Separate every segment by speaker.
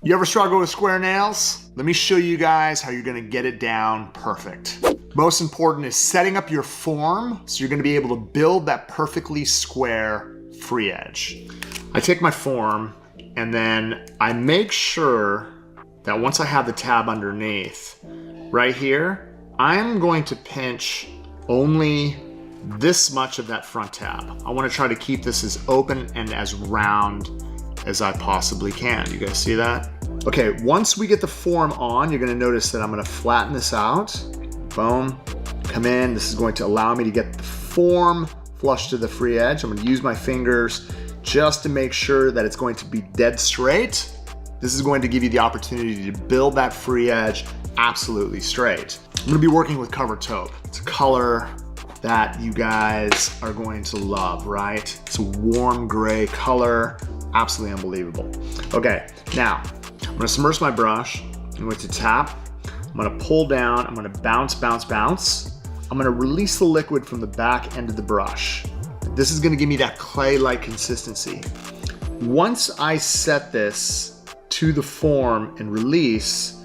Speaker 1: You ever struggle with square nails? Let me show you guys how you're gonna get it down perfect. Most important is setting up your form so you're gonna be able to build that perfectly square free edge. I take my form and then I make sure that once I have the tab underneath, right here, I'm going to pinch only this much of that front tab. I wanna try to keep this as open and as round as I possibly can. You guys see that? Okay, once we get the form on, you're gonna notice that I'm gonna flatten this out. Boom, come in. This is going to allow me to get the form flush to the free edge. I'm gonna use my fingers just to make sure that it's going to be dead straight. This is going to give you the opportunity to build that free edge absolutely straight. I'm gonna be working with cover taupe. It's a color that you guys are going to love, right? It's a warm gray color, absolutely unbelievable. Okay, now, I'm gonna submerge my brush. I'm going to tap, I'm gonna pull down, I'm gonna bounce, bounce, bounce. I'm gonna release the liquid from the back end of the brush. This is gonna give me that clay-like consistency. Once I set this to the form and release,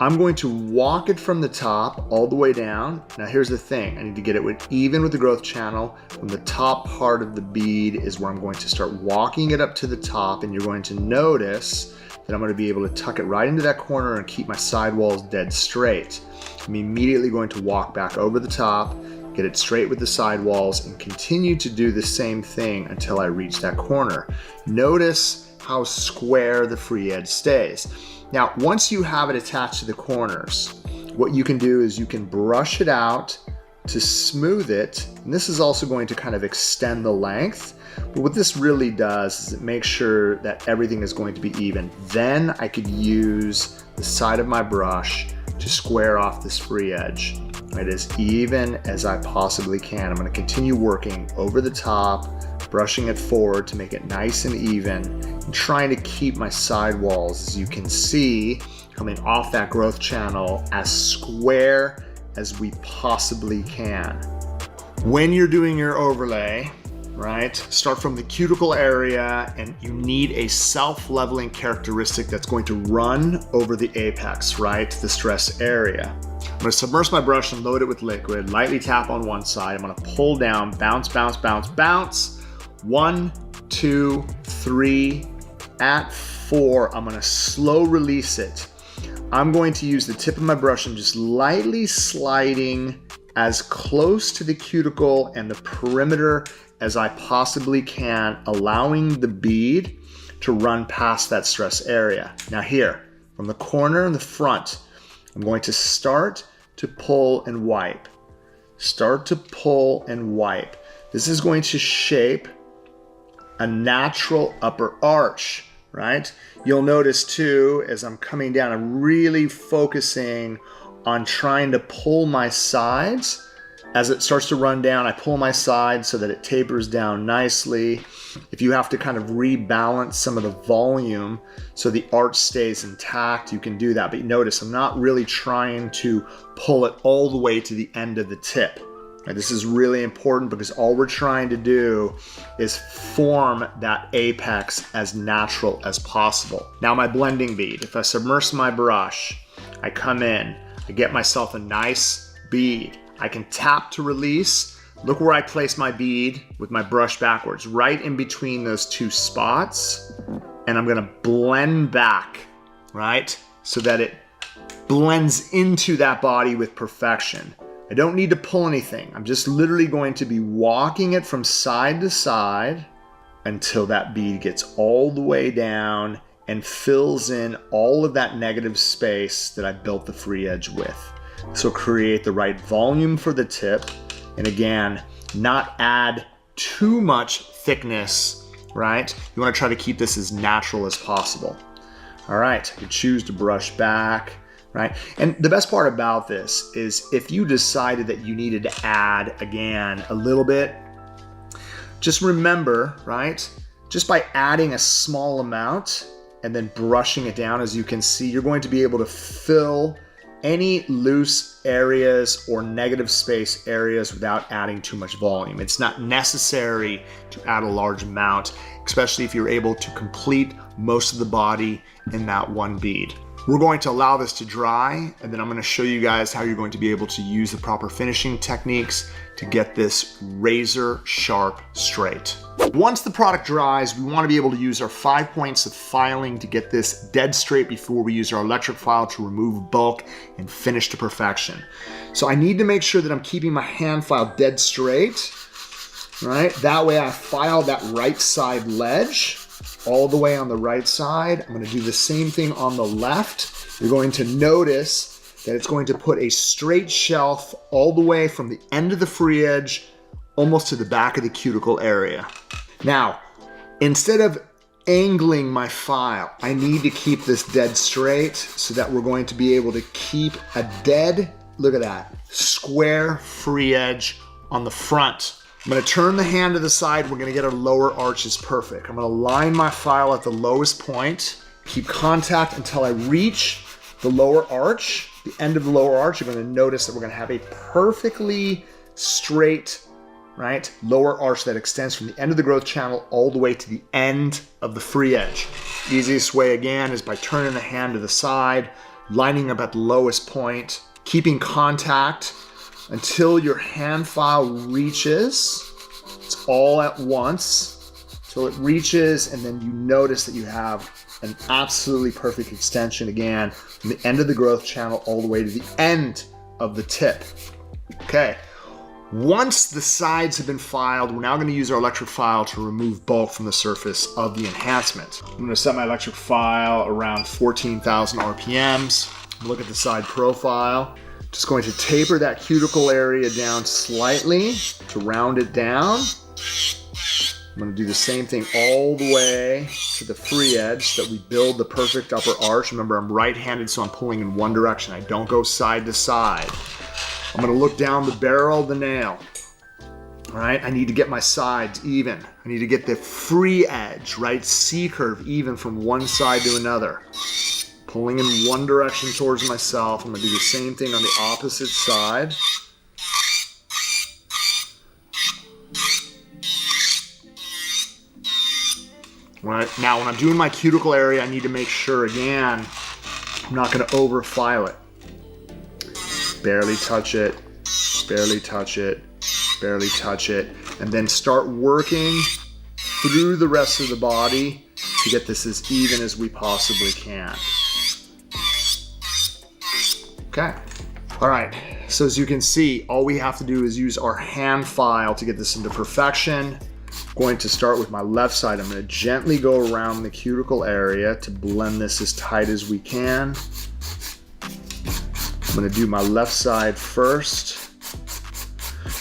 Speaker 1: I'm going to walk it from the top all the way down. Now here's the thing, I need to get it even with the growth channel. From the top part of the bead is where I'm going to start walking it up to the top, and you're going to notice that I'm going to be able to tuck it right into that corner and keep my sidewalls dead straight. I'm immediately going to walk back over the top, get it straight with the sidewalls, and continue to do the same thing until I reach that corner. Notice how square the free edge stays. Now, once you have it attached to the corners, what you can do is you can brush it out to smooth it. And this is also going to kind of extend the length. But what this really does is it makes sure that everything is going to be even. Then I could use the side of my brush to square off this free edge, right, as even as I possibly can. I'm going to continue working over the top, brushing it forward to make it nice and even, and trying to keep my sidewalls, as you can see, coming off that growth channel as square as we possibly can. When you're doing your overlay, right, start from the cuticle area, and you need a self-leveling characteristic that's going to run over the apex, right, the stress area. I'm gonna submerge my brush and load it with liquid, lightly tap on one side. I'm gonna pull down, bounce, bounce, bounce, bounce. 1, 2, 3, at 4, I'm gonna slow release it. I'm going to use the tip of my brush and just lightly sliding as close to the cuticle and the perimeter as I possibly can, allowing the bead to run past that stress area. Now here, from the corner in the front, I'm going to start to pull and wipe. Start to pull and wipe. This is going to shape a natural upper arch, right? You'll notice too, as I'm coming down, I'm really focusing on trying to pull my sides. As it starts to run down, I pull my sides so that it tapers down nicely. If you have to kind of rebalance some of the volume so the arch stays intact, you can do that. But notice I'm not really trying to pull it all the way to the end of the tip. And this is really important because all we're trying to do is form that apex as natural as possible. Now my blending bead, if I submerge my brush, I come in, I get myself a nice bead. I can tap to release. Look where I place my bead with my brush backwards, right in between those two spots. And I'm gonna blend back, right? So that it blends into that body with perfection. I don't need to pull anything. I'm just literally going to be walking it from side to side until that bead gets all the way down and fills in all of that negative space that I built the free edge with. So create the right volume for the tip. And again, not add too much thickness, right? You want to try to keep this as natural as possible. All right, you choose to brush back. Right? And the best part about this is if you decided that you needed to add, again, a little bit, just remember, right? Just by adding a small amount and then brushing it down, as you can see, you're going to be able to fill any loose areas or negative space areas without adding too much volume. It's not necessary to add a large amount, especially if you're able to complete most of the body in that one bead. We're going to allow this to dry, and then I'm going to show you guys how you're going to be able to use the proper finishing techniques to get this razor sharp straight. Once the product dries, we want to be able to use our 5 points of filing to get this dead straight before we use our electric file to remove bulk and finish to perfection. So I need to make sure that I'm keeping my hand file dead straight, right? That way I file that right side ledge all the way on the right side. I'm going to do the same thing on the left. You're going to notice that it's going to put a straight shelf all the way from the end of the free edge almost to the back of the cuticle area. Now, instead of angling my file, I need to keep this dead straight so that we're going to be able to keep a dead, look at that, square free edge on the front. I'm going to turn the hand to the side. We're going to get our lower arches perfect. I'm going to line my file at the lowest point, keep contact until I reach the lower arch, the end of the lower arch. You're going to notice that we're going to have a perfectly straight, right, lower arch that extends from the end of the growth channel all the way to the end of the free edge. Easiest way again is by turning the hand to the side, lining up at the lowest point, keeping contact until your hand file reaches. It's all at once till it reaches, and then you notice that you have an absolutely perfect extension again from the end of the growth channel all the way to the end of the tip. Okay, once the sides have been filed, we're now going to use our electric file to remove bulk from the surface of the enhancement. I'm going to set my electric file around 14,000 RPMs. Look at the side profile. Just going to taper that cuticle area down slightly to round it down. I'm going to do the same thing all the way to the free edge so that we build the perfect upper arch. Remember, I'm right-handed, so I'm pulling in one direction. I don't go side to side. I'm going to look down the barrel of the nail. All right, I need to get my sides even. I need to get the free edge, right, C-curve even from one side to another. Pulling in one direction towards myself. I'm going to do the same thing on the opposite side. Right, now when I'm doing my cuticle area, I need to make sure, again, I'm not going to over-file it. Barely touch it, barely touch it, barely touch it, and then start working through the rest of the body to get this as even as we possibly can. Okay, all right, so as you can see, all we have to do is use our hand file to get this into perfection. I'm going to start with my left side. I'm going to gently go around the cuticle area to blend this as tight as we can. I'm going to do my left side first.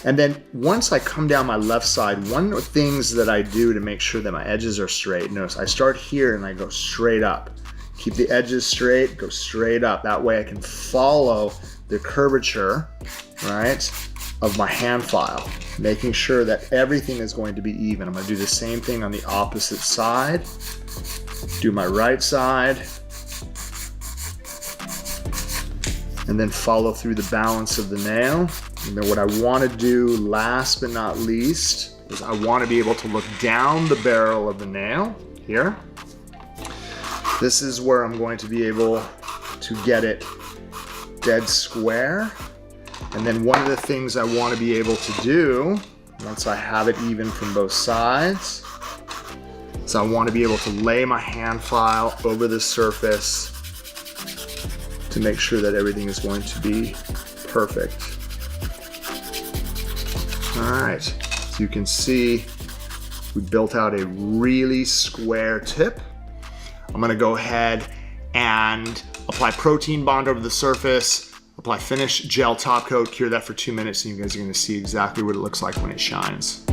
Speaker 1: And then once I come down my left side, one of the things that I do to make sure that my edges are straight, notice I start here and I go straight up. Keep the edges straight, go straight up. That way I can follow the curvature, right, of my hand file, making sure that everything is going to be even. I'm going to do the same thing on the opposite side. Do my right side. And then follow through the balance of the nail. And then what I want to do last but not least is I want to be able to look down the barrel of the nail here. This is where I'm going to be able to get it dead square. And then one of the things I want to be able to do, once I have it even from both sides, is I want to be able to lay my hand file over the surface to make sure that everything is going to be perfect. All right, so you can see we built out a really square tip. I'm gonna go ahead and apply protein bond over the surface, apply finish gel top coat, cure that for 2 minutes, and you guys are gonna see exactly what it looks like when it shines.